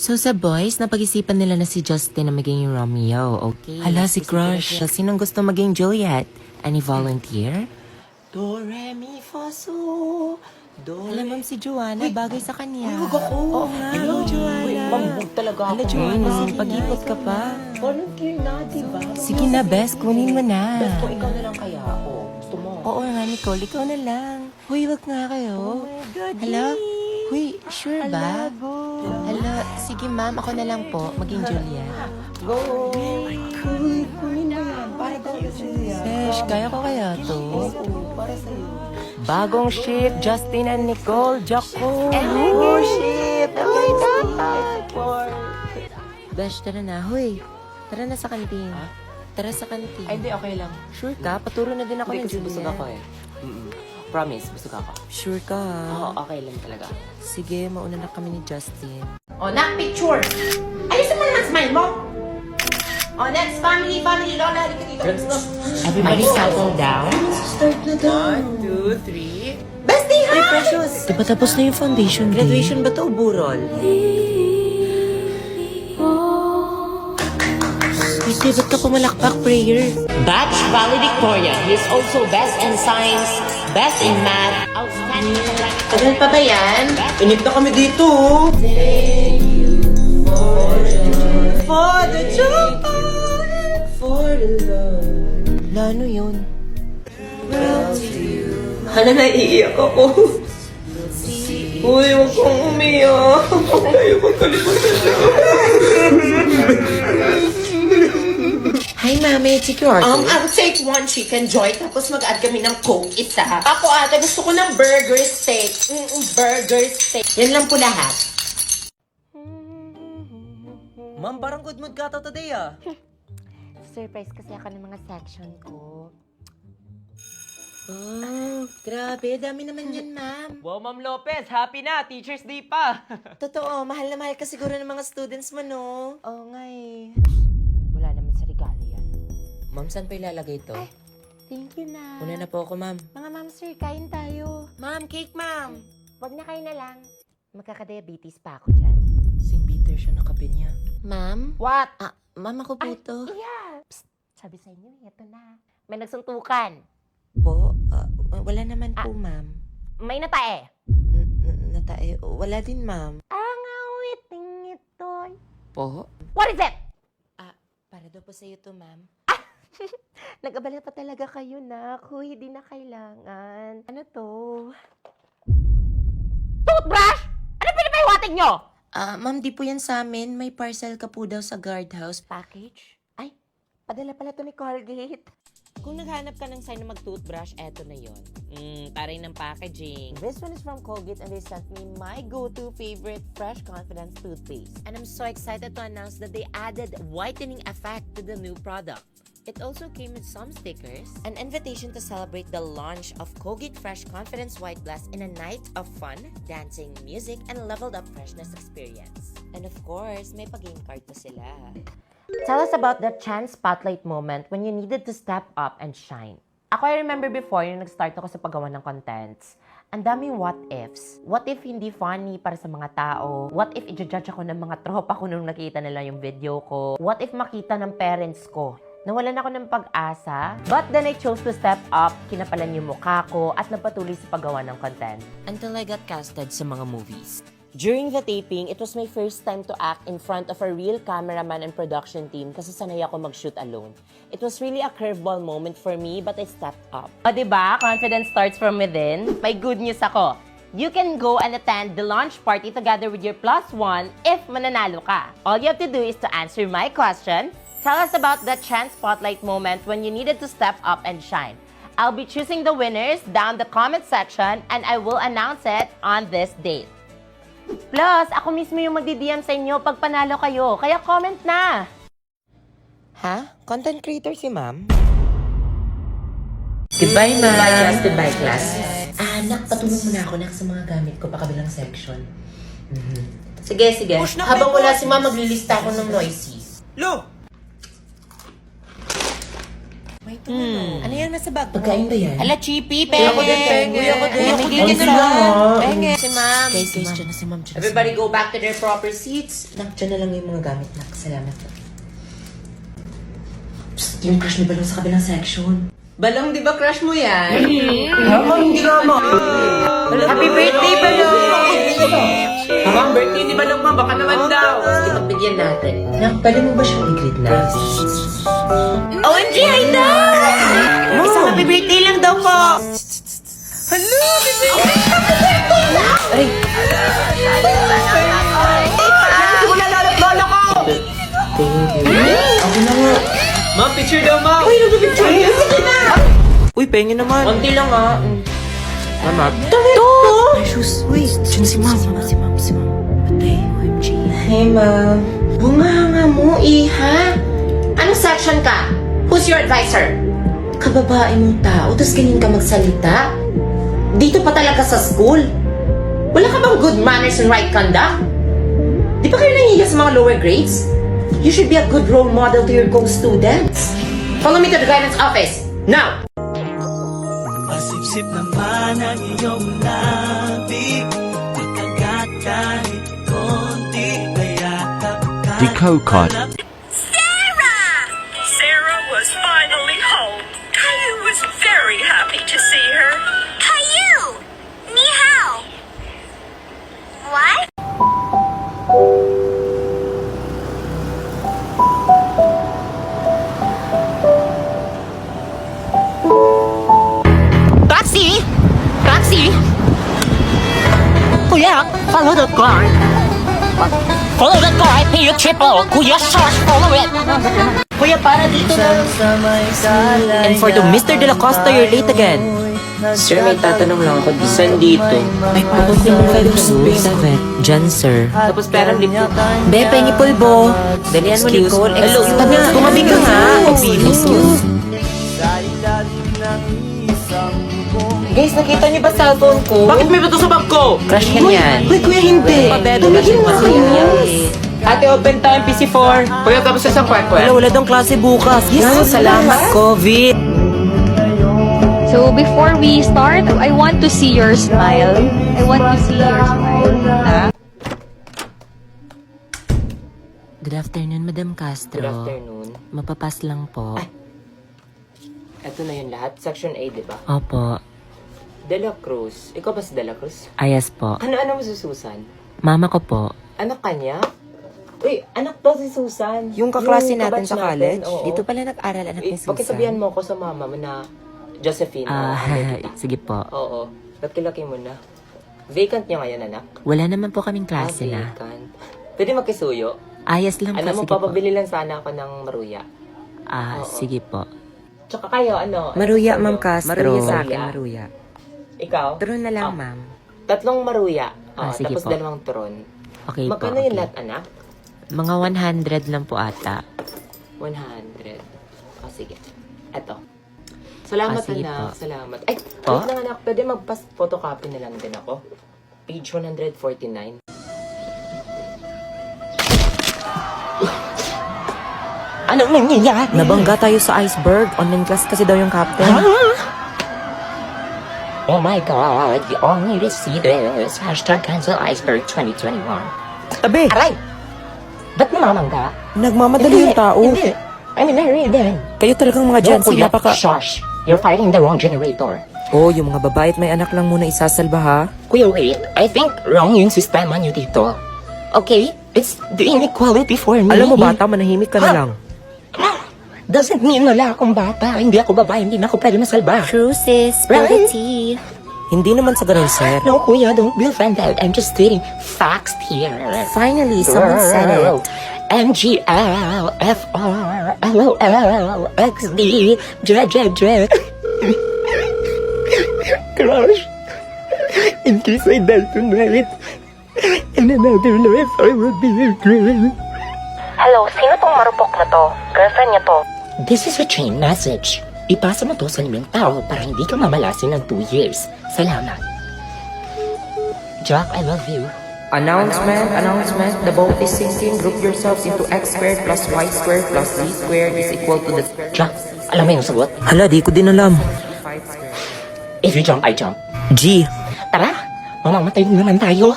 So sa boys, napag-isipan nila na si Justin na maging yung Romeo, okay? Hala, si Crush. Sinong gusto maging Juliet? Any volunteer? Do, re, mi, fa, so. Do, alam mo si Joanna, bagay sa kanya. Huwag ako. Oo nga, hello, Joanna. Mambog talaga ako. Hala, Joanna, pag-ipot ka pa. Volunteer na, diba? Sige na, best, kunin mo na. Best ko, ikaw na lang kaya ako. Gusto mo? Oo nga, Nicole, ikaw na lang. Huy, wag nga kayo. Oh my God, Hala? Huy, sure ba? Hala, sige ma'am, ako na lang po, maging Julia. Go! Kunin mo yan. Para daw sa'yo. Besh, kaya ko kaya to? Oo, para sa'yo. Bagong ship, Justin and Nicole, Jaco. Oh, shit! Okay, Besh, tara na. Huy, tara na sa kantin. Tara sa kantin. Ay, hindi, okay lang. Sure ka? Paturo na din ako Hindi ng kasi Julia. busog ako eh. Promise, busog ako. Sure ka? Oo, okay lang talaga. Sige, mauna na kami ni Justin. O, nak, picture. Ayusin mo naman smile mo. O, next, family, lola, halika dito. Everybody settle down. Start na daw. 1, 2, 3. Bestie, ha? Hey, Precious! Diba tapos na yung foundation day? Graduation ba to o burol? Hindi, ba't ka pumalakpak, prayer? Batch valedictorian. He is also best in science, best in math, outstanding academic. Tagal pa ba yan? Inip na kami dito. For the joy, for the love. Lano yun? Hala, naiiyak ako. Uy, huwag kang umiyak. Ayaw magkalimutan siya. Hi, mami. Security. I'll take one chicken joy, tapos mag-add kami ng Coke, isa. Ako ate, gusto ko ng burger steak. Burger steak. Yan lang po lahat. Ma'am, parang good mood ka to today ah. Surprise kasi ako ng mga section ko. Oh, grabe. Dami naman yan, ma'am. Wow, Ma'am Lopez, happy na. Teacher's Day pa. Totoo, mahal na mahal ka siguro ng mga students mo, no? Oo nga eh. Wala naman sa regalo yan. Ma'am, saan pa ilalagay to? Ay, thank you na. Una na po ako, ma'am. Mga ma'am sir, kain tayo. Ma'am, cake, ma'am! Wag na kayo na lang. Magkaka-diabetes pa ako dyan. Sing bitter siya nakabinya. Ma'am? What? Ma'am, ako po to. Yeah. Psst, sabi sa inyo, ito na. May nagsuntukan. Po? Wala naman po, ma'am. May natae. Natae. Wala din, ma'am. Ang awiting ito'y... Po? What is it? Para daw po sa'yo to, ma'am. Nag-abala pa talaga kayo na. Kuy, di na kailangan. Ano to? Toothbrush? Ano pinapahiwatig nyo? Ma'am, di po yan sa amin. May parcel ka po daw sa guardhouse. Package? Ay, padala pala to ni Colgate. Kung naghanap ka ng sign na mag-toothbrush, eto na yon. Taray ng packaging. This one is from Colgate and they sent me my go-to favorite Fresh Confidence toothpaste. And I'm so excited to announce that they added whitening effect to the new product. It also came with some stickers, an invitation to celebrate the launch of Colgate Fresh Confidence White Blast in a night of fun, dancing, music, and leveled up freshness experience. And of course, may pag-game card pa sila. Tell us about that chance spotlight moment when you needed to step up and shine. Ako, I remember before, yung nag-start ako sa paggawa ng contents, ang daming what ifs. What if hindi funny para sa mga tao? What if i-judge ako ng mga tropa ko nung nakita nila yung video ko? What if makita ng parents ko? Nawalan ako ng pag-asa, but then I chose to step up, kinapalan yung mukha ko, at napatuloy sa paggawa ng content. Until I got casted sa mga movies. During the taping, it was my first time to act in front of a real cameraman and production team kasi sanay ako mag-shoot alone. It was really a curveball moment for me, but I stepped up. O diba, confidence starts from within? May good news ako. You can go and attend the launch party together with your +1 if mananalo ka. All you have to do is to answer my question. Tell us about the chance spotlight moment when you needed to step up and shine. I'll be choosing the winners down the comment section and I will announce it on this date. Plus, ako mismo yung magdi-DM sa inyo pag panalo kayo, kaya comment na! Ha? Content creator si ma'am? Goodbye, ma'am. Goodbye, class. Anak, patulong mo na ako sa mga gamit ko pa kabilang section. Sige, sige. Push na, Habang wala push. si mama, maglilista ako ng noisy. Lo! Ano yan nasa bag? Pagkain ba yan? Ala, chippy, penge. Uy, ako din. Penge Ang ka na. sama. Penge. Si ma'am. Guys, dyan na si ma'am. Everybody go back to their proper seats. Nak, dyan na lang yung mga gamit, nak. Salamat. Psst, yung crush ni Balong sa kabilang section. Balong, di ba crush mo yan? Hindi naman. Happy birthday, Balong! Ma'am, birthday ni Balong, ma'am. Baka naman daw. Sige, pagbigyan natin. Nak, pwede mo ba siyang i-greet na? OMG, I know! Isang happy birthday lang daw po. Ma'am, picture daw, ma'am! Uy, pengi naman. Konti lang, ah. Mama. Ay, shoes. Uy, dyan si ma'am. Si ma'am. Patay, OMG. Hey, ma'am. Bunganga mo, iha. Anong section ka? Who's your advisor? Kababae mong tao, tapos ganyan ka magsalita? Dito pa talaga sa school? Wala ka bang good manners and right conduct? Di ba kayo nangihiya sa mga lower grades? You should be a good role model to your co-students. Follow me to the guidance office. Now! Masipsip naman ang iyong labi Pagkagat kahit konti Kayakap ka Decocod. Sarah was finally home. Caillou was very happy to see her. Caillou! Ni hao! What? Taxi! Taxi! Kuya, follow the car. Follow the car, I pay you triple. Kuya, shush, follow it. Kuya, para dito na. And for the Mr. De La Costa, you're late again. Sir, may tatanong lang ako. Saan dito? Ay, pupunta mo kayo sa Savet. Dyan, sir. Tapos perang lipot. Be, pengi pulbo. Dalian mo, Nicole. Hello, tumabi ka nga. Excuse. Guys, nakita niyo ba cellphone ko? Bakit may bato sa bag ko? Crush ka niyan. Uy, kuya, hindi. Tumigil mo kayo. Ate, open time, PC4. Kuya, tapos sa isang kwek. Wala daw klase bukas. Yes, salamat, COVID. So before we start, I want to see your smile. I want to see your smile. Good afternoon, Madam Castro. Good afternoon. Mapapas lang po. Ito na yun lahat. Section A, di ba? Opo. De La Cruz. Ikaw ba si De La Cruz? Ayas po. Ano mo si Susan? Mama ko po. Anak kanya? Uy, anak to si Susan. Yung kaklase natin kabatch sa college? oo. Dito pala nag-aral anak ni Susan. Pakisabihan mo ako sa mama mo na Josephine. Sige po. Oo. Laki-laki mo na. Vacant niya ngayon, anak? Wala naman po kaming klase na. Vacant. Pwede magkisuyo? Ayas lang po, Alam mo, sige po. papabili lang sana ako ng maruya. Oo. Sige po. Tsaka kayo, ano? Maruya, ano Ma'am gusto Castro. nyo? Maruya sa akin, maruya. Ikaw? Turon na lang, Ah, ma'am. 3 maruya. Sige Tapos po. 2 turon. Okay po. Magkano yung lahat, anak? Mga 100 lang po ata. 100. Sige. Eto. Salamat, Sige anak. po. Salamat. Ay, Po? wait lang, anak. Pwede magpas-photocopy na lang din ako. Page 149. Anong nangyayari? Nabangga tayo sa iceberg. Online class kasi daw yung captain. Oh my God, you only need to see this. Hashtag cancel iceberg 2021. Tabi! Aray! Ba't namamangga? Nagmamadali yung tao. Hindi. I mean, I read it. Kayo talagang mga Gen Z, Kuya, napaka... shush. You're fighting the wrong generator. Oh, yung mga babae at may anak lang muna isasalba, ha? Kuya, wait. I think wrong yung sistema nyo dito. Okay? It's the inequality for me. Alam mo, bata, manahimik ka na lang. Doesn't mean wala akong bata. Hindi ako babae, hindi na ako pwede masalba. True, sis. Spill the tea. Hindi naman sa ganun, sir. No, kuya, don't be offended. I'm just stating facts here. Finally, someone said it. MGLFRLOLXD Crush. In case I die tonight, in another life, I will be your girl. Hello, sino tong marupok na to? Girlfriend niya to. This is a chain message. Ipasa mo to sa limang tao para hindi ka mamalasin ng 2 years. Salamat. Jack, I love you. Announcement. The boat is sinking. Group yourselves into x squared plus y squared plus z squared is equal to the... Siya, alam mo yung sagot? Hala, di ko din alam. If you jump, I jump. G. Tara, mamamatay naman tayo.